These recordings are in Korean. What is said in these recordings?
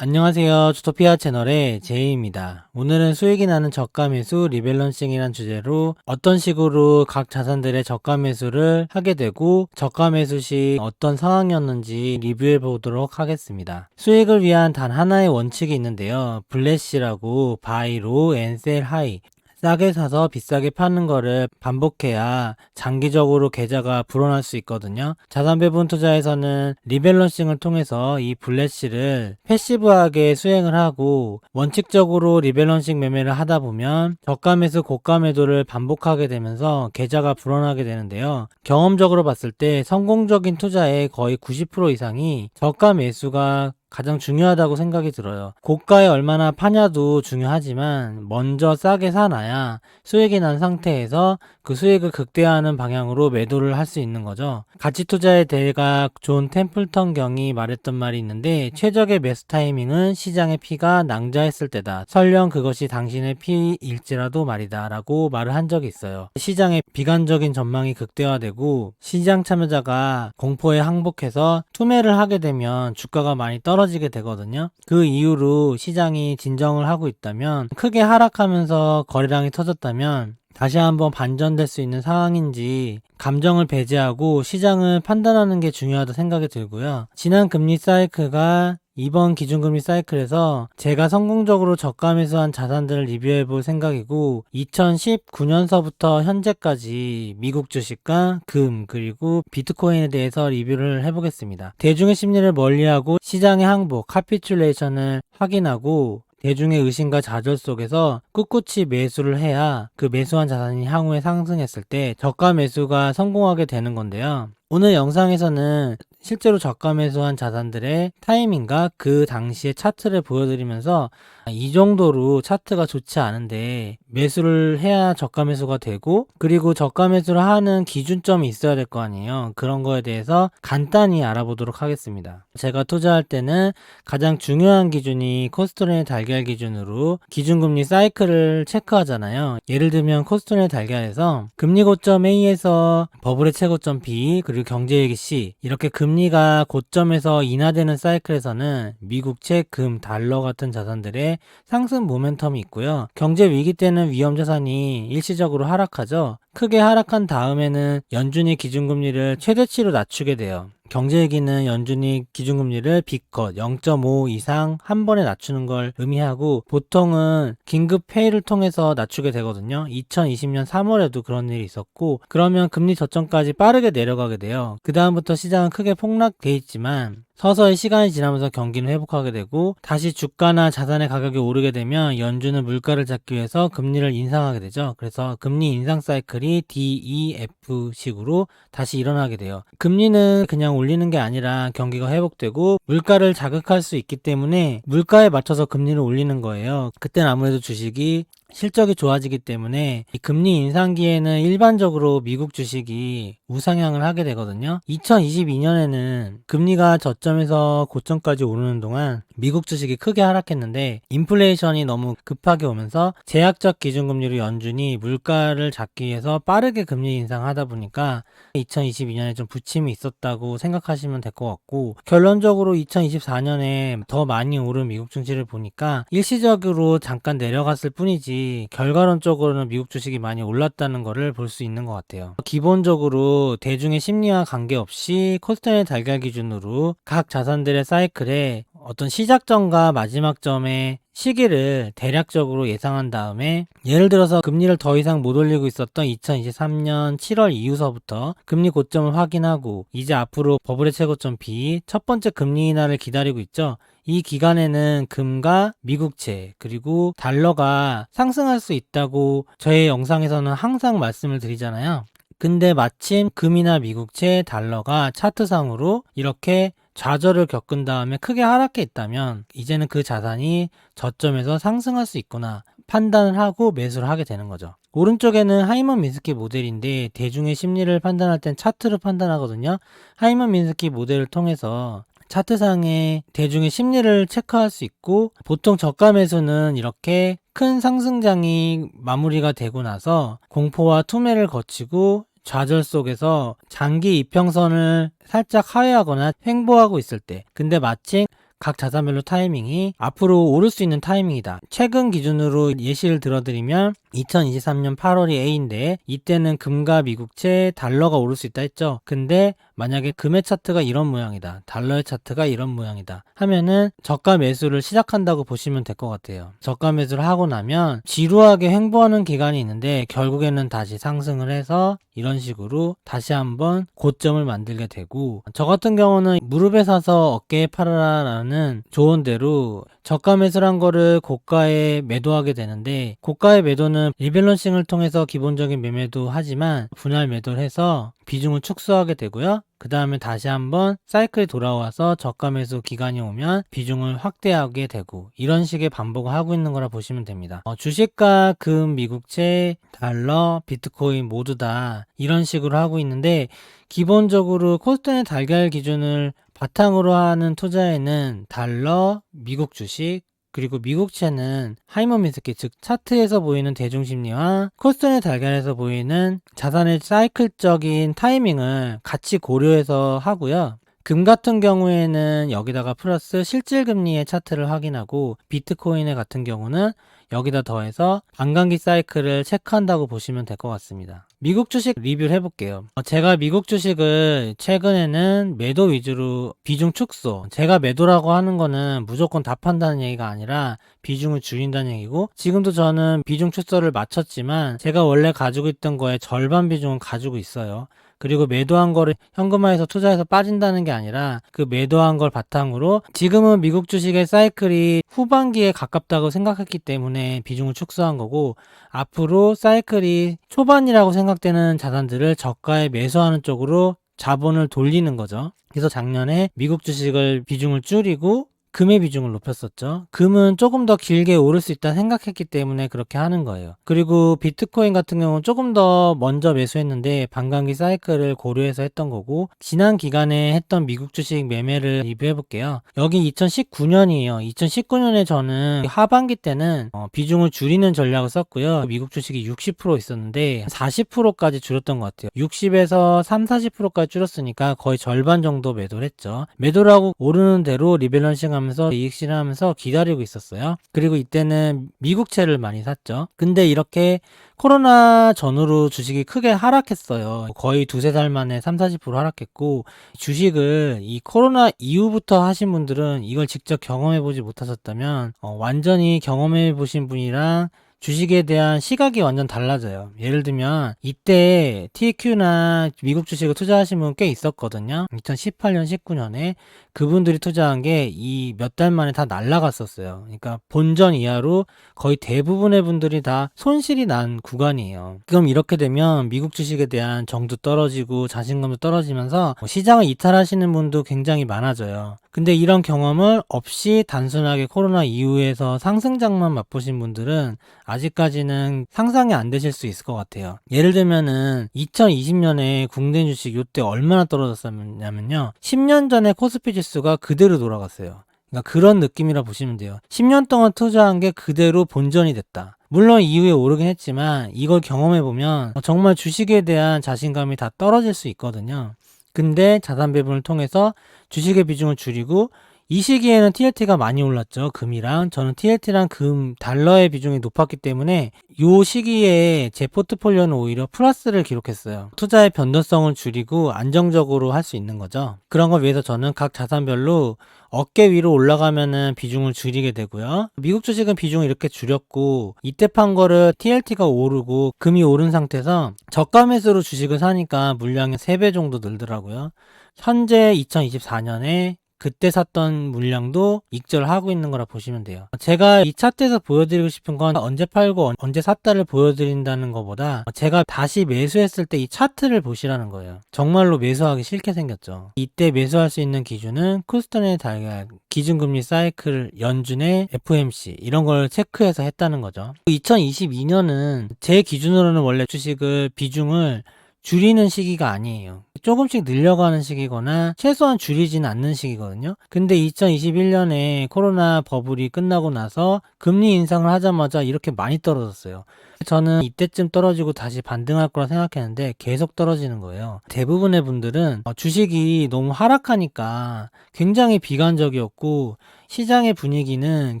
안녕하세요. 주토피아 채널의 제이입니다. 오늘은 수익이 나는 저가 매수 리밸런싱이란 주제로 어떤 식으로 각 자산들의 저가 매수를 하게 되고 저가 매수 시 어떤 상황이었는지 리뷰해 보도록 하겠습니다. 수익을 위한 단 하나의 원칙이 있는데요. 블래시라고 바이 로우 앤 셀 하이, 싸게 사서 비싸게 파는 거를 반복해야 장기적으로 계좌가 불어날 수 있거든요. 자산 배분 투자에서는 리밸런싱을 통해서 이 블래시를 패시브하게 수행을 하고 원칙적으로 리밸런싱 매매를 하다 보면 저가 매수 고가 매도를 반복하게 되면서 계좌가 불어나게 되는데요. 경험적으로 봤을 때 성공적인 투자의 거의 90% 이상이 저가 매수가 가장 중요하다고 생각이 들어요. 고가에 얼마나 파냐도 중요하지만 먼저 싸게 사놔야 수익이 난 상태에서 그 수익을 극대화하는 방향으로 매도를 할 수 있는 거죠. 가치 투자의 대가 존 템플턴 경이 말했던 말이 있는데, 최적의 매수 타이밍은 시장의 피가 낭자했을 때다. 설령 그것이 당신의 피일지라도 말이다 라고 말을 한 적이 있어요. 시장의 비관적인 전망이 극대화되고 시장 참여자가 공포에 항복해서 투매를 하게 되면 주가가 많이 떨어지게 되거든요. 그 이후로 시장이 진정을 하고 있다면, 크게 하락하면서 거래량이 터졌다면 다시 한번 반전될 수 있는 상황인지 감정을 배제하고 시장을 판단하는 게 중요하다 생각이 들고요. 지난 금리 사이클과 이번 기준금리 사이클에서 제가 성공적으로 저가 매수한 자산들을 리뷰해 볼 생각이고, 2019년서부터 현재까지 미국 주식과 금 그리고 비트코인에 대해서 리뷰를 해보겠습니다. 대중의 심리를 멀리하고 시장의 항복, 카피큘레이션을 확인하고 대중의 의심과 좌절 속에서 꿋꿋이 매수를 해야 그 매수한 자산이 향후에 상승했을 때 저가 매수가 성공하게 되는 건데요. 오늘 영상에서는 실제로 저가 매수한 자산들의 타이밍과 그 당시의 차트를 보여드리면서 이 정도로 차트가 좋지 않은데 매수를 해야 저가 매수가 되고, 그리고 저가 매수를 하는 기준점이 있어야 될 거 아니에요. 그런 거에 대해서 간단히 알아보도록 하겠습니다. 제가 투자할 때는 가장 중요한 기준이 코스토네의 달걀 기준으로 기준금리 사이클을 체크하잖아요. 예를 들면 코스토네의 달걀에서 금리 고점 A에서 버블의 최고점 B 그리고 경제위기 C, 이렇게 금리가 고점에서 인하되는 사이클에서는 미국채, 금, 달러 같은 자산들의 상승 모멘텀이 있고요. 경제 위기 때는 위험 자산이 일시적으로 하락하죠. 크게 하락한 다음에는 연준이 기준금리를 최대치로 낮추게 돼요. 경제위기는 연준이 기준금리를 B컷 0.5 이상 한 번에 낮추는 걸 의미하고, 보통은 긴급 회의를 통해서 낮추게 되거든요. 2020년 3월에도 그런 일이 있었고, 그러면 금리 저점까지 빠르게 내려가게 돼요. 그 다음부터 시장은 크게 폭락돼 있지만 서서히 시간이 지나면서 경기는 회복하게 되고, 다시 주가나 자산의 가격이 오르게 되면 연준은 물가를 잡기 위해서 금리를 인상하게 되죠. 그래서 금리 인상 사이클이 DEF 식으로 다시 일어나게 돼요. 금리는 그냥 올리는 게 아니라 경기가 회복되고 물가를 자극할 수 있기 때문에 물가에 맞춰서 금리를 올리는 거예요. 그때는 아무래도 주식이 실적이 좋아지기 때문에 이 금리 인상기에는 일반적으로 미국 주식이 우상향을 하게 되거든요. 2022년에는 금리가 저점에서 고점까지 오르는 동안 미국 주식이 크게 하락했는데, 인플레이션이 너무 급하게 오면서 제약적 기준금리로 연준이 물가를 잡기 위해서 빠르게 금리 인상하다 보니까 2022년에 좀 부침이 있었다고 생각하시면 될 것 같고, 결론적으로 2024년에 더 많이 오른 미국 증시를 보니까 일시적으로 잠깐 내려갔을 뿐이지 결과론적으로는 미국 주식이 많이 올랐다는 것을 볼 수 있는 것 같아요. 기본적으로 대중의 심리와 관계없이 코스닥의 달걀 기준으로 각 자산들의 사이클에 어떤 시작점과 마지막 점의 시기를 대략적으로 예상한 다음에, 예를 들어서 금리를 더 이상 못 올리고 있었던 2023년 7월 이후서부터 금리 고점을 확인하고 이제 앞으로 버블의 최고점 B 첫 번째 금리 인하를 기다리고 있죠. 이 기간에는 금과 미국채 그리고 달러가 상승할 수 있다고 저의 영상에서는 항상 말씀을 드리잖아요. 근데 마침 금이나 미국채, 달러가 차트상으로 이렇게 좌절을 겪은 다음에 크게 하락해 있다면 이제는 그 자산이 저점에서 상승할 수 있구나 판단을 하고 매수를 하게 되는 거죠. 오른쪽에는 하이먼 민스키 모델인데, 대중의 심리를 판단할 땐 차트로 판단하거든요. 하이먼 민스키 모델을 통해서 차트상의 대중의 심리를 체크할 수 있고, 보통 저가 매수는 이렇게 큰 상승장이 마무리가 되고 나서 공포와 투매를 거치고 좌절 속에서 장기 이평선을 살짝 하회하거나 횡보하고 있을 때, 근데 마침 각 자산별로 타이밍이 앞으로 오를 수 있는 타이밍이다. 최근 기준으로 예시를 들어드리면 2023년 8월이 A인데 이때는 금과 미국채, 달러가 오를 수 있다 했죠. 근데 만약에 금의 차트가 이런 모양이다, 달러의 차트가 이런 모양이다 하면은 저가 매수를 시작한다고 보시면 될 것 같아요. 저가 매수를 하고 나면 지루하게 횡보하는 기간이 있는데 결국에는 다시 상승을 해서 이런 식으로 다시 한번 고점을 만들게 되고, 저 같은 경우는 무릎에 사서 어깨에 팔아라 라는 조언대로 저가 매수를 한 거를 고가에 매도하게 되는데, 고가의 매도는 리밸런싱을 통해서 기본적인 매매도 하지만 분할 매도를 해서 비중을 축소하게 되고요. 그 다음에 다시 한번 사이클이 돌아와서 저가 매수 기간이 오면 비중을 확대하게 되고, 이런 식의 반복을 하고 있는 거라 보시면 됩니다. 주식과 금, 미국채, 달러, 비트코인 모두 다 이런 식으로 하고 있는데, 기본적으로 코스닥의 달걀 기준을 바탕으로 하는 투자에는 달러, 미국 주식, 그리고 미국채는 하이머미스키, 즉 차트에서 보이는 대중심리와 코스닥의 달걀에서 보이는 자산의 사이클적인 타이밍을 같이 고려해서 하고요. 금 같은 경우에는 여기다가 플러스 실질금리의 차트를 확인하고, 비트코인의 같은 경우는 여기다 더해서 반감기 사이클을 체크한다고 보시면 될 것 같습니다. 미국 주식 리뷰를 해볼게요. 제가 미국 주식을 최근에는 매도 위주로 비중 축소, 제가 매도라고 하는 거는 무조건 다 판다는 얘기가 아니라 비중을 줄인다는 얘기고, 지금도 저는 비중 축소를 마쳤지만 제가 원래 가지고 있던 거에 절반 비중은 가지고 있어요. 그리고 매도한 거를 현금화해서 투자해서 빠진다는 게 아니라 그 매도한 걸 바탕으로 지금은 미국 주식의 사이클이 후반기에 가깝다고 생각했기 때문에 비중을 축소한 거고, 앞으로 사이클이 초반이라고 생각되는 자산들을 저가에 매수하는 쪽으로 자본을 돌리는 거죠. 그래서 작년에 미국 주식을 비중을 줄이고 금의 비중을 높였었죠. 금은 조금 더 길게 오를 수 있다 생각했기 때문에 그렇게 하는 거예요. 그리고 비트코인 같은 경우는 조금 더 먼저 매수했는데 반감기 사이클을 고려해서 했던 거고, 지난 기간에 했던 미국 주식 매매를 리뷰해 볼게요. 여기 2019년이에요. 2019년에 저는 하반기 때는 비중을 줄이는 전략을 썼고요. 미국 주식이 60% 있었는데 40%까지 줄였던 것 같아요. 60에서 30-40%까지 줄였으니까 거의 절반 정도 매도를 했죠. 매도를 하고 오르는 대로 리밸런싱 하면서 이익 실현하면서 기다리고 있었어요. 그리고 이때는 미국채를 많이 샀죠. 근데 이렇게 코로나 전후로 주식이 크게 하락했어요. 거의 두세 달 만에 30-40% 하락했고, 주식을 이 코로나 이후부터 하신 분들은 이걸 직접 경험해 보지 못하셨다면 완전히 경험해 보신 분이랑 주식에 대한 시각이 완전 달라져요. 예를 들면 이때 TQ나 미국 주식을 투자하신 분 꽤 있었거든요. 2018년, 19년에 그분들이 투자한 게 이 몇 달 만에 다 날라갔었어요. 그러니까 본전 이하로 거의 대부분의 분들이 다 손실이 난 구간이에요. 그럼 이렇게 되면 미국 주식에 대한 정도 떨어지고 자신감도 떨어지면서 시장을 이탈하시는 분도 굉장히 많아져요. 근데 이런 경험을 없이 단순하게 코로나 이후에서 상승장만 맛보신 분들은 아직까지는 상상이 안 되실 수 있을 것 같아요. 예를 들면은 2020년에 국내 주식 요때 얼마나 떨어졌었냐면요, 10년 전에 코스피 지수가 그대로 돌아갔어요. 그러니까 그런 느낌이라 보시면 돼요. 10년 동안 투자한 게 그대로 본전이 됐다. 물론 이후에 오르긴 했지만 이걸 경험해보면 정말 주식에 대한 자신감이 다 떨어질 수 있거든요. 근데 자산 배분을 통해서 주식의 비중을 줄이고, 이 시기에는 TLT가 많이 올랐죠. 금이랑. 저는 TLT랑 금, 달러의 비중이 높았기 때문에 이 시기에 제 포트폴리오는 오히려 플러스를 기록했어요. 투자의 변동성을 줄이고 안정적으로 할 수 있는 거죠. 그런 걸 위해서 저는 각 자산별로 어깨 위로 올라가면은 비중을 줄이게 되고요. 미국 주식은 비중을 이렇게 줄였고, 이때 판 거를 TLT가 오르고 금이 오른 상태에서 저가 매수로 주식을 사니까 물량이 3배 정도 늘더라고요. 현재 2024년에 그때 샀던 물량도 익절하고 있는 거라 보시면 돼요. 제가 이 차트에서 보여드리고 싶은 건 언제 팔고 언제 샀다를 보여드린다는 것보다 제가 다시 매수했을 때 이 차트를 보시라는 거예요. 정말로 매수하기 싫게 생겼죠. 이때 매수할 수 있는 기준은 코스닥의 달걀, 기준금리 사이클, 연준의 FOMC 이런 걸 체크해서 했다는 거죠. 2022년은 제 기준으로는 원래 주식을 비중을 줄이는 시기가 아니에요. 조금씩 늘려가는 시기거나 최소한 줄이지는 않는 시기거든요. 근데 2021년에 코로나 버블이 끝나고 나서 금리 인상을 하자마자 이렇게 많이 떨어졌어요. 저는 이때쯤 떨어지고 다시 반등할 거라 생각했는데 계속 떨어지는 거예요. 대부분의 분들은 주식이 너무 하락하니까 굉장히 비관적이었고 시장의 분위기는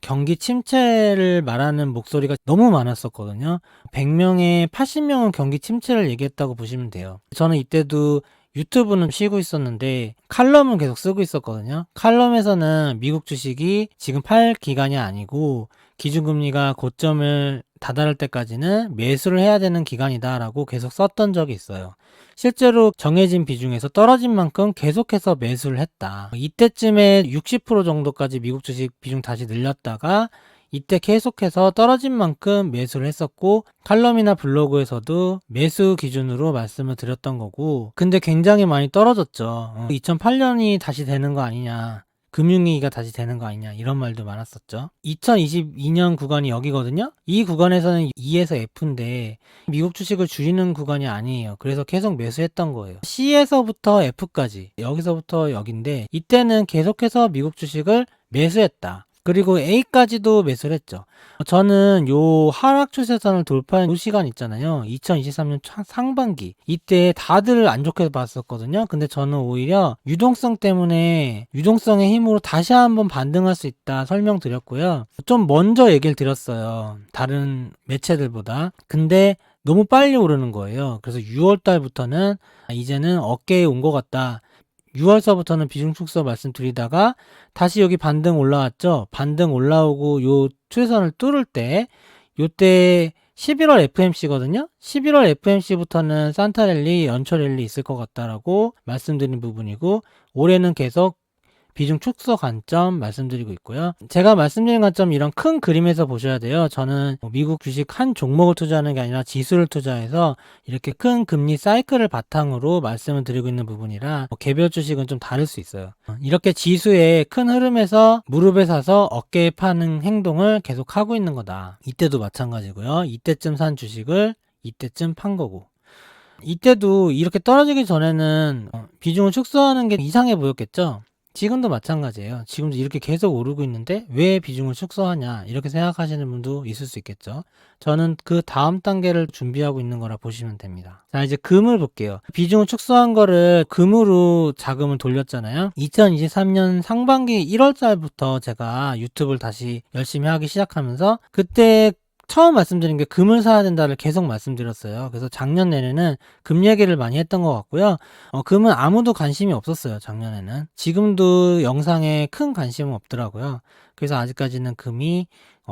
경기 침체를 말하는 목소리가 너무 많았었거든요. 100명에 80명은 경기 침체를 얘기했다고 보시면 돼요. 저는 이때도 유튜브는 쉬고 있었는데 칼럼은 계속 쓰고 있었거든요. 칼럼에서는 미국 주식이 지금 팔 기간이 아니고 기준금리가 고점을 다다를 때까지는 매수를 해야 되는 기간이다 라고 계속 썼던 적이 있어요. 실제로 정해진 비중에서 떨어진 만큼 계속해서 매수를 했다. 이때쯤에 60% 정도까지 미국 주식 비중 다시 늘렸다가 이때 계속해서 떨어진 만큼 매수를 했었고 칼럼이나 블로그에서도 매수 기준으로 말씀을 드렸던 거고, 근데 굉장히 많이 떨어졌죠. 2008년이 다시 되는 거 아니냐, 금융위기가 다시 되는 거 아니냐 이런 말도 많았었죠. 2022년 구간이 여기거든요. 이 구간에서는 E에서 F인데 미국 주식을 줄이는 구간이 아니에요. 그래서 계속 매수했던 거예요. C에서부터 F까지, 여기서부터 여긴데 이때는 계속해서 미국 주식을 매수했다. 그리고 A까지도 매수를 했죠. 저는 요 하락 추세선을 돌파한 요 시간 있잖아요. 2023년 상반기. 이때 다들 안 좋게 봤었거든요. 근데 저는 오히려 유동성 때문에 유동성의 힘으로 다시 한번 반등할 수 있다 설명드렸고요. 좀 먼저 얘기를 드렸어요. 다른 매체들보다. 근데 너무 빨리 오르는 거예요. 그래서 6월 달부터는 이제는 어깨에 온 것 같다. 6월서부터는 비중 축소 말씀드리다가 다시 여기 반등 올라왔죠. 반등 올라오고 요 추세선을 뚫을 때 요때 11월 FMC거든요. 11월 FMC부터는 산타랠리, 연초랠리 있을 것 같다라고 말씀드린 부분이고 올해는 계속 비중 축소 관점 말씀드리고 있고요. 제가 말씀드린 관점 이런 큰 그림에서 보셔야 돼요. 저는 미국 주식 한 종목을 투자하는 게 아니라 지수를 투자해서 이렇게 큰 금리 사이클을 바탕으로 말씀을 드리고 있는 부분이라 개별 주식은 좀 다를 수 있어요. 이렇게 지수의 큰 흐름에서 무릎에 사서 어깨에 파는 행동을 계속 하고 있는 거다. 이때도 마찬가지고요. 이때쯤 산 주식을 이때쯤 판 거고. 이때도 이렇게 떨어지기 전에는 비중을 축소하는 게 이상해 보였겠죠. 지금도 마찬가지예요. 지금도 이렇게 계속 오르고 있는데 왜 비중을 축소하냐 이렇게 생각하시는 분도 있을 수 있겠죠. 저는 그 다음 단계를 준비하고 있는 거라 보시면 됩니다. 자, 이제 금을 볼게요. 비중을 축소한 거를 금으로 자금을 돌렸잖아요. 2023년 상반기 1월달부터 제가 유튜브를 다시 열심히 하기 시작하면서 그때 처음 말씀드린 게 금을 사야 된다를 계속 말씀드렸어요. 그래서 작년 내내는 금 얘기를 많이 했던 것 같고요. 금은 아무도 관심이 없었어요, 작년에는. 지금도 영상에 큰 관심은 없더라고요. 그래서 아직까지는 금이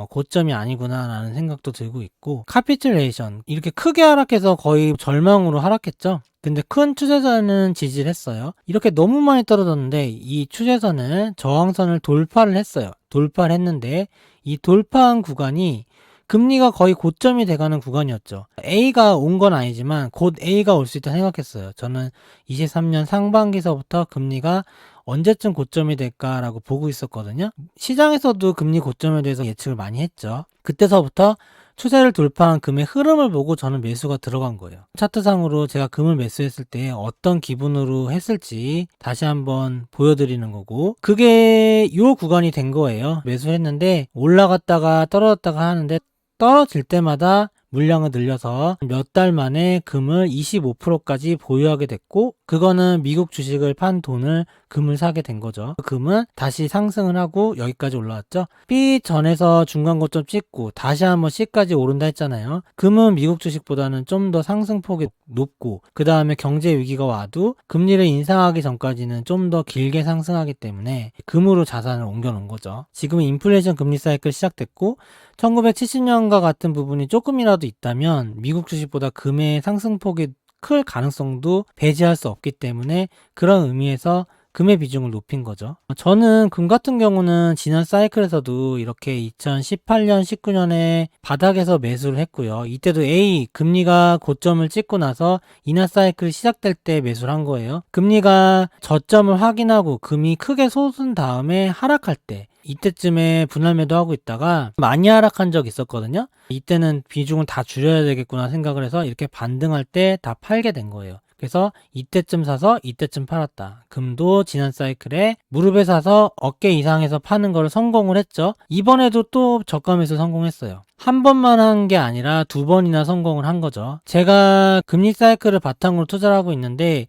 고점이 아니구나 라는 생각도 들고 있고, 카피툴레이션 이렇게 크게 하락해서 거의 절망으로 하락했죠. 근데 큰 추세선은 지지를 했어요. 이렇게 너무 많이 떨어졌는데 이 추세선은 저항선을 돌파를 했어요. 돌파를 했는데 이 돌파한 구간이 금리가 거의 고점이 돼가는 구간이었죠. A가 온 건 아니지만 곧 A가 올 수 있다 생각했어요. 저는 23년 상반기서부터 금리가 언제쯤 고점이 될까라고 보고 있었거든요. 시장에서도 금리 고점에 대해서 예측을 많이 했죠. 그때서부터 추세를 돌파한 금의 흐름을 보고 저는 매수가 들어간 거예요. 차트상으로 제가 금을 매수했을 때 어떤 기분으로 했을지 다시 한번 보여드리는 거고, 그게 요 구간이 된 거예요. 매수했는데 올라갔다가 떨어졌다가 하는데 떨어질 때마다 물량을 늘려서 몇 달 만에 금을 25%까지 보유하게 됐고, 그거는 미국 주식을 판 돈을 금을 사게 된 거죠. 금은 다시 상승을 하고 여기까지 올라왔죠. B 전에서 중간 고점 찍고 다시 한번 C까지 오른다 했잖아요. 금은 미국 주식보다는 좀 더 상승폭이 높고, 그 다음에 경제 위기가 와도 금리를 인상하기 전까지는 좀 더 길게 상승하기 때문에 금으로 자산을 옮겨 놓은 거죠. 지금은 인플레이션 금리 사이클 시작됐고 1970년과 같은 부분이 조금이라도 있다면 미국 주식보다 금의 상승폭이 클 가능성도 배제할 수 없기 때문에 그런 의미에서 금의 비중을 높인 거죠. 저는 금 같은 경우는 지난 사이클에서도 이렇게 2018년, 19년에 바닥에서 매수를 했고요. 이때도 A, 금리가 고점을 찍고 나서 인하 사이클이 시작될 때 매수를 한 거예요. 금리가 저점을 확인하고 금이 크게 솟은 다음에 하락할 때, 이때쯤에 분할 매도하고 있다가 많이 하락한 적이 있었거든요. 이때는 비중을 다 줄여야 되겠구나 생각을 해서 이렇게 반등할 때 다 팔게 된 거예요. 그래서 이때쯤 사서 이때쯤 팔았다. 금도 지난 사이클에 무릎에 사서 어깨 이상에서 파는 걸 성공을 했죠. 이번에도 또 저가 매수 성공했어요. 한 번만 한 게 아니라 2번이나 성공을 한 거죠. 제가 금리 사이클을 바탕으로 투자를 하고 있는데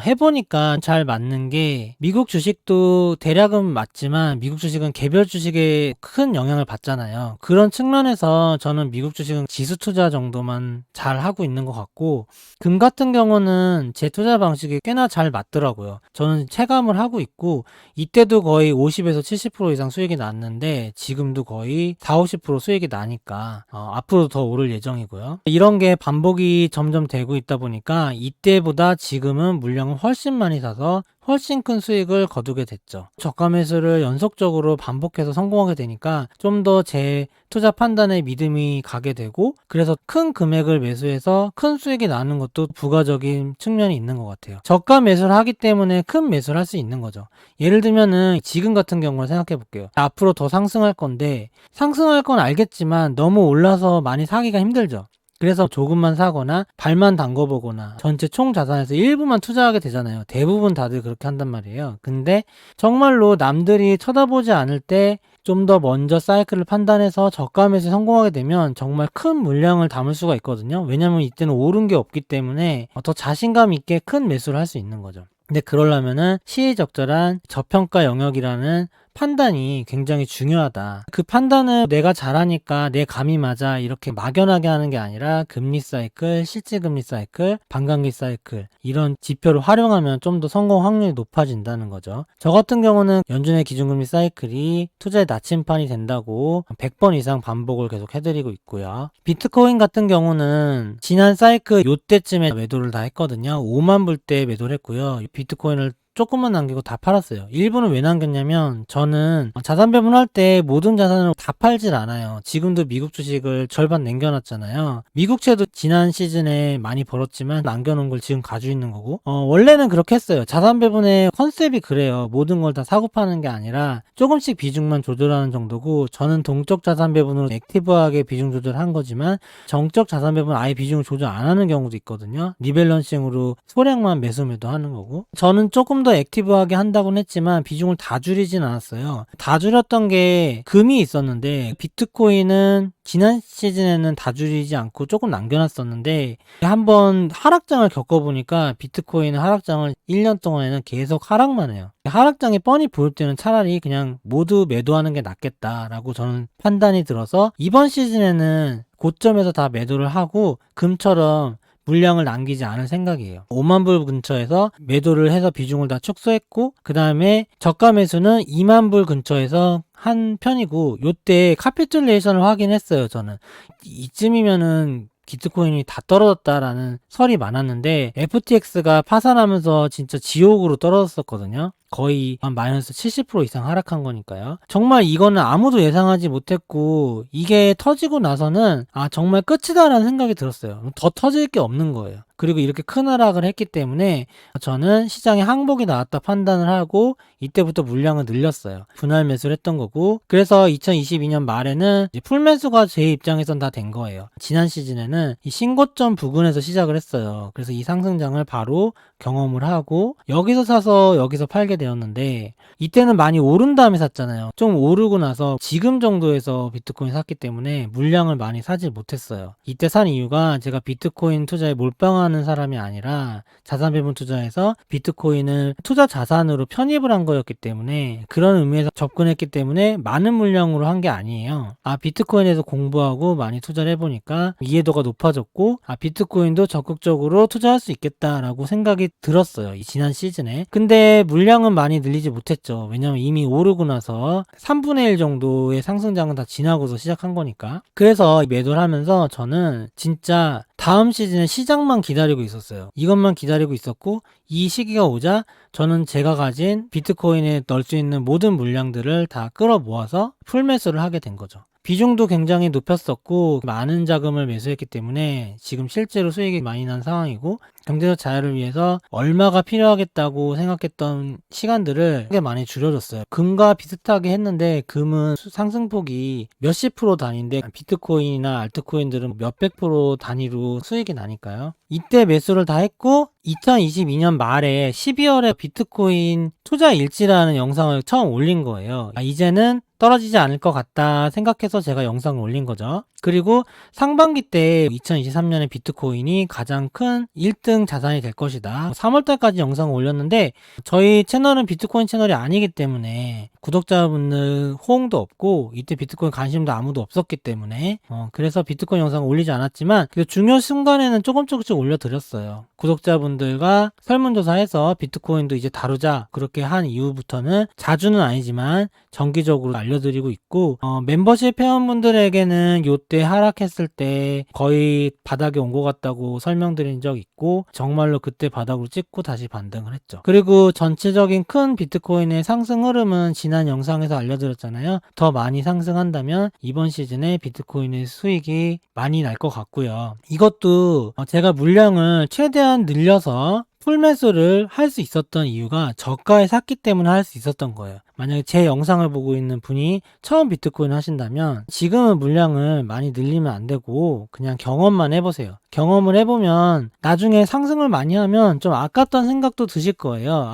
해보니까 잘 맞는 게 미국 주식도 대략은 맞지만 미국 주식은 개별 주식에 큰 영향을 받잖아요. 그런 측면에서 저는 미국 주식은 지수 투자 정도만 잘 하고 있는 것 같고 금 같은 경우는 제 투자 방식이 꽤나 잘 맞더라고요. 저는 체감을 하고 있고 이때도 거의 50에서 70% 이상 수익이 났는데 지금도 거의 40, 50% 수익이 나니까 앞으로도 더 오를 예정이고요. 이런 게 반복이 점점 되고 있다 보니까 이때보다 지금은 물량을 훨씬 많이 사서 훨씬 큰 수익을 거두게 됐죠. 저가 매수를 연속적으로 반복해서 성공하게 되니까 좀 더 제 투자 판단에 믿음이 가게 되고 그래서 큰 금액을 매수해서 큰 수익이 나는 것도 부가적인 측면이 있는 것 같아요. 저가 매수를 하기 때문에 큰 매수를 할 수 있는 거죠. 예를 들면은 지금 같은 경우를 생각해 볼게요. 앞으로 더 상승할 건데 상승할 건 알겠지만 너무 올라서 많이 사기가 힘들죠. 그래서 조금만 사거나 발만 담궈보거나 전체 총 자산에서 일부만 투자하게 되잖아요. 대부분 다들 그렇게 한단 말이에요. 근데 정말로 남들이 쳐다보지 않을 때 좀 더 먼저 사이클을 판단해서 저가 매수에 성공하게 되면 정말 큰 물량을 담을 수가 있거든요. 왜냐면 이때는 오른 게 없기 때문에 더 자신감 있게 큰 매수를 할 수 있는 거죠. 근데 그러려면은 시의적절한 저평가 영역이라는 판단이 굉장히 중요하다. 그 판단을 내가 잘하니까 내 감이 맞아 이렇게 막연하게 하는 게 아니라 금리 사이클, 실질금리 사이클, 반감기 사이클 이런 지표를 활용하면 좀 더 성공 확률이 높아진다는 거죠. 저 같은 경우는 연준의 기준금리 사이클이 투자의 나침판이 된다고 100번 이상 반복을 계속 해드리고 있고요. 비트코인 같은 경우는 지난 사이클 요때쯤에 매도를 다 했거든요. 5만 불 때 매도를 했고요. 비트코인을 조금만 남기고 다 팔았어요. 일부는 왜 남겼냐면 저는 자산 배분할 때 모든 자산을 다 팔질 않아요. 지금도 미국 주식을 절반 남겨놨잖아요. 미국채도 지난 시즌에 많이 벌었지만 남겨놓은 걸 지금 가지고 있는 거고 원래는 그렇게 했어요. 자산 배분의 컨셉이 그래요. 모든 걸 다 사고 파는 게 아니라 조금씩 비중만 조절하는 정도고 저는 동적 자산 배분으로 액티브하게 비중 조절한 거지만 정적 자산 배분 아예 비중을 조절 안 하는 경우도 있거든요. 리밸런싱으로 소량만 매수 매도하는 거고 저는 조금 더 액티브하게 한다고는 했지만 비중을 다 줄이진 않았어요. 다 줄였던 게 금이 있었는데 비트코인은 지난 시즌에는 다 줄이지 않고 조금 남겨놨었는데 한번 하락장을 겪어보니까 비트코인은 하락장을 1년 동안에는 계속 하락만 해요. 하락장이 뻔히 보일 때는 차라리 그냥 모두 매도하는 게 낫겠다라고 저는 판단이 들어서 이번 시즌에는 고점에서 다 매도를 하고 금처럼 물량을 남기지 않을 생각이에요. 5만 불 근처에서 매도를 해서 비중을 다 축소했고 그 다음에 저가 매수는 2만 불 근처에서 한 편이고 요때 카피툴레이션을 확인했어요. 저는 이쯤이면은 비트코인이 다 떨어졌다라는 설이 많았는데 FTX가 파산하면서 진짜 지옥으로 떨어졌었거든요. 거의 한 마이너스 70% 이상 하락한 거니까요. 정말 이거는 아무도 예상하지 못했고 이게 터지고 나서는 정말 끝이다라는 생각이 들었어요. 더 터질 게 없는 거예요. 그리고 이렇게 큰 하락을 했기 때문에 저는 시장에 항복이 나왔다 판단을 하고 이때부터 물량을 늘렸어요. 분할 매수를 했던 거고 그래서 2022년 말에는 풀 매수가 제 입장에선 다 된 거예요. 지난 시즌에는 이 신고점 부근에서 시작을 했어요. 그래서 이 상승장을 바로 경험을 하고 여기서 사서 여기서 팔게 되었는데 이때는 많이 오른 다음에 샀잖아요. 좀 오르고 나서 지금 정도에서 비트코인 샀기 때문에 물량을 많이 사지 못했어요. 이때 산 이유가 제가 비트코인 투자에 몰빵하는 사람이 아니라 자산 배분 투자에서 비트코인을 투자 자산으로 편입을 한 거였기 때문에 그런 의미에서 접근했기 때문에 많은 물량으로 한 게 아니에요. 비트코인에서 공부하고 많이 투자를 해보니까 이해도가 높아졌고 비트코인도 적극적으로 투자할 수 있겠다라고 생각이 들었어요. 이 지난 시즌에. 근데 물량은 많이 늘리지 못했죠. 왜냐면 이미 오르고 나서 3분의 1 정도의 상승장은 다 지나고서 시작한 거니까. 그래서 매도를 하면서 저는 진짜 다음 시즌에 시장만 기다리고 있었어요. 이것만 기다리고 있었고 이 시기가 오자 저는 제가 가진 비트코인에 넣을 수 있는 모든 물량들을 다 끌어 모아서 풀매수를 하게 된 거죠. 비중도 굉장히 높였었고 많은 자금을 매수했기 때문에 지금 실제로 수익이 많이 난 상황이고 경제적 자유를 위해서 얼마가 필요하겠다고 생각했던 시간들을 꽤 많이 줄여줬어요. 금과 비슷하게 했는데 금은 상승폭이 몇십 프로 단위인데 비트코인이나 알트코인들은 몇백 프로 단위로 수익이 나니까요. 이때 매수를 다 했고 2022년 말에 12월에 비트코인 투자 일지라는 영상을 처음 올린 거예요. 이제는 떨어지지 않을 것 같다 생각해서 제가 영상을 올린 거죠. 그리고 상반기 때 2023년에 비트코인이 가장 큰 1등 자산이 될 것이다. 3월달까지 영상을 올렸는데 저희 채널은 비트코인 채널이 아니기 때문에 구독자분들 호응도 없고 이때 비트코인 관심도 아무도 없었기 때문에 그래서 비트코인 영상을 올리지 않았지만 중요 순간에는 조금씩 올려드렸어요. 구독자분들과 설문조사해서 비트코인도 이제 다루자 그렇게 한 이후부터는 자주는 아니지만 정기적으로 알려드리고 있고 멤버십 회원분들에게는 요때 하락했을 때 거의 바닥에 온 것 같다고 설명드린 적 있고 정말로 그때 바닥으로 찍고 다시 반등을 했죠. 그리고 전체적인 큰 비트코인의 상승 흐름은 지난 영상에서 알려드렸잖아요. 더 많이 상승한다면 이번 시즌에 비트코인의 수익이 많이 날 것 같고요. 이것도 제가 물량을 최대한 늘려서 풀매수를 할 수 있었던 이유가 저가에 샀기 때문에 할 수 있었던 거예요. 만약에 제 영상을 보고 있는 분이 처음 비트코인 하신다면 지금은 물량을 많이 늘리면 안 되고 그냥 경험만 해보세요. 경험을 해보면 나중에 상승을 많이 하면 좀 아깝다는 생각도 드실 거예요.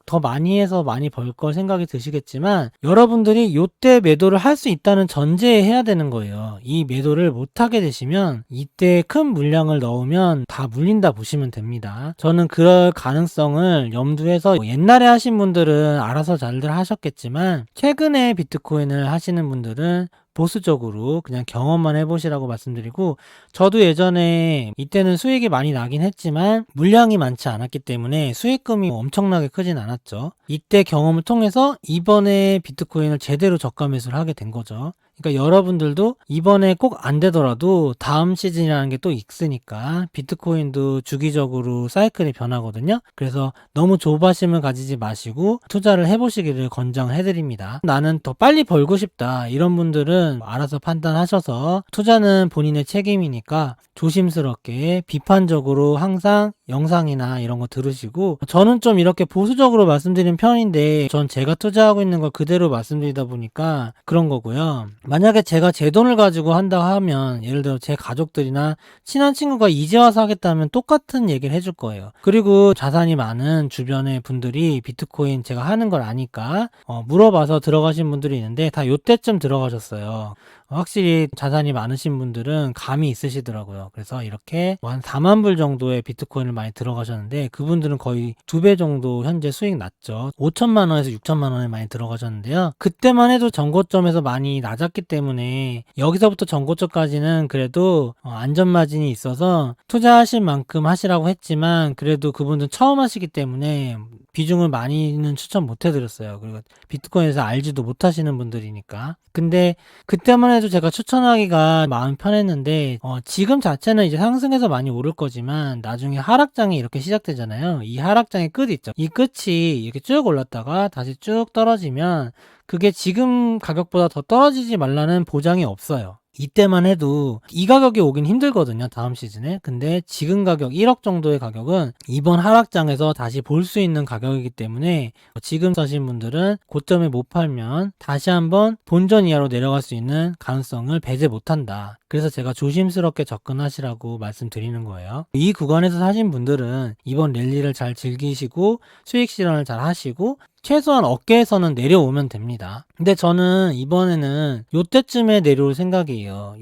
더 많이 해서 많이 벌 걸 생각이 드시겠지만 여러분들이 요때 매도를 할 수 있다는 전제에 해야 되는 거예요. 이 매도를 못하게 되시면 이때 큰 물량을 넣으면 다 물린다 보시면 됩니다. 저는 그럴 가능성을 염두해서 옛날에 하신 분들은 알아서 잘들 하셨겠지만 최근에 비트코인을 하시는 분들은 보수적으로 그냥 경험만 해보시라고 말씀드리고 저도 예전에 이때는 수익이 많이 나긴 했지만 물량이 많지 않았기 때문에 수익금이 엄청나게 크진 않았죠. 이때 경험을 통해서 이번에 비트코인을 제대로 저가 매수를 하게 된 거죠. 그러니까 여러분들도 이번에 꼭 안 되더라도 다음 시즌이라는 게 또 있으니까 비트코인도 주기적으로 사이클이 변하거든요. 그래서 너무 조바심을 가지지 마시고 투자를 해보시기를 권장해드립니다. 나는 더 빨리 벌고 싶다 이런 분들은 알아서 판단하셔서 투자는 본인의 책임이니까 조심스럽게 비판적으로 항상 영상이나 이런 거 들으시고 저는 좀 이렇게 보수적으로 말씀드리는 편인데 전 제가 투자하고 있는 걸 그대로 말씀드리다 보니까 그런 거고요. 만약에 제가 제 돈을 가지고 한다 하면 예를 들어 제 가족들이나 친한 친구가 이제 와서 하겠다면 똑같은 얘기를 해줄 거예요. 그리고 자산이 많은 주변의 분들이 비트코인 제가 하는 걸 아니까 물어봐서 들어가신 분들이 있는데 다 요때쯤 들어가셨어요. 확실히 자산이 많으신 분들은 감이 있으시더라고요. 그래서 이렇게 한 4만 불 정도의 비트코인을 많이 들어가셨는데 그분들은 거의 2배 정도 현재 수익 났죠. 5천만 원에서 6천만 원에 많이 들어가셨는데요. 그때만 해도 전고점에서 많이 낮았기 때문에 여기서부터 전고점까지는 그래도 안전마진이 있어서 투자하실 만큼 하시라고 했지만 그래도 그분들은 처음 하시기 때문에 비중을 많이는 추천 못 해드렸어요. 그리고 비트코인에서 알지도 못하시는 분들이니까. 근데 그때만 해도 제가 추천하기가 마음 편했는데 지금 자체는 이제 상승해서 많이 오를 거지만 나중에 하락장이 이렇게 시작되잖아요. 이 하락장의 끝 있죠. 이 끝이 이렇게 쭉 올랐다가 다시 쭉 떨어지면 그게 지금 가격보다 더 떨어지지 말라는 보장이 없어요. 이때만 해도 이 가격이 오긴 힘들거든요. 다음 시즌에. 근데 지금 가격 1억 정도의 가격은 이번 하락장에서 다시 볼 수 있는 가격이기 때문에 지금 사신 분들은 고점에 못 팔면 다시 한번 본전 이하로 내려갈 수 있는 가능성을 배제 못한다. 그래서 제가 조심스럽게 접근하시라고 말씀드리는 거예요. 이 구간에서 사신 분들은 이번 랠리를 잘 즐기시고 수익 실현을 잘 하시고 최소한 어깨에서는 내려오면 됩니다. 근데 저는 이번에는 요때쯤에 내려올 생각이에요.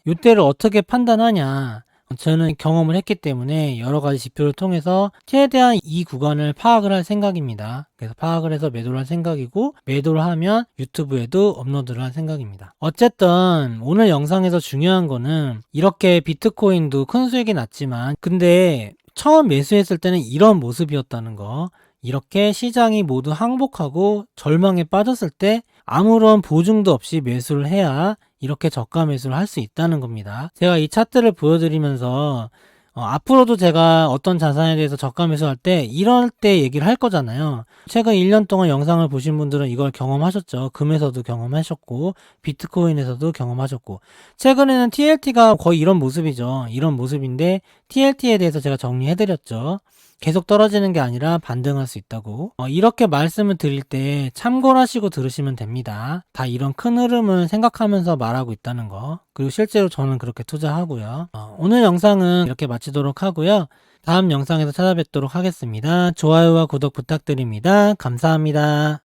요때를 어떻게 판단하냐. 저는 경험을 했기 때문에 여러 가지 지표를 통해서 최대한 이 구간을 파악을 할 생각입니다. 그래서 파악을 해서 매도를 할 생각이고 매도를 하면 유튜브에도 업로드를 할 생각입니다. 어쨌든 오늘 영상에서 중요한 거는 이렇게 비트코인도 큰 수익이 났지만 근데 처음 매수했을 때는 이런 모습이었다는 거. 이렇게 시장이 모두 항복하고 절망에 빠졌을 때 아무런 보증도 없이 매수를 해야 이렇게 저가 매수를 할 수 있다는 겁니다. 제가 이 차트를 보여드리면서 앞으로도 제가 어떤 자산에 대해서 저가 매수할 때 이럴 때 얘기를 할 거잖아요. 최근 1년 동안 영상을 보신 분들은 이걸 경험하셨죠. 금에서도 경험하셨고 비트코인에서도 경험하셨고 최근에는 TLT가 거의 이런 모습이죠. 이런 모습인데 TLT에 대해서 제가 정리해드렸죠. 계속 떨어지는 게 아니라 반등할 수 있다고 이렇게 말씀을 드릴 때 참고를 하시고 들으시면 됩니다. 다 이런 큰 흐름을 생각하면서 말하고 있다는 거. 그리고 실제로 저는 그렇게 투자하고요. 오늘 영상은 이렇게 마치도록 하고요. 다음 영상에서 찾아뵙도록 하겠습니다. 좋아요와 구독 부탁드립니다. 감사합니다.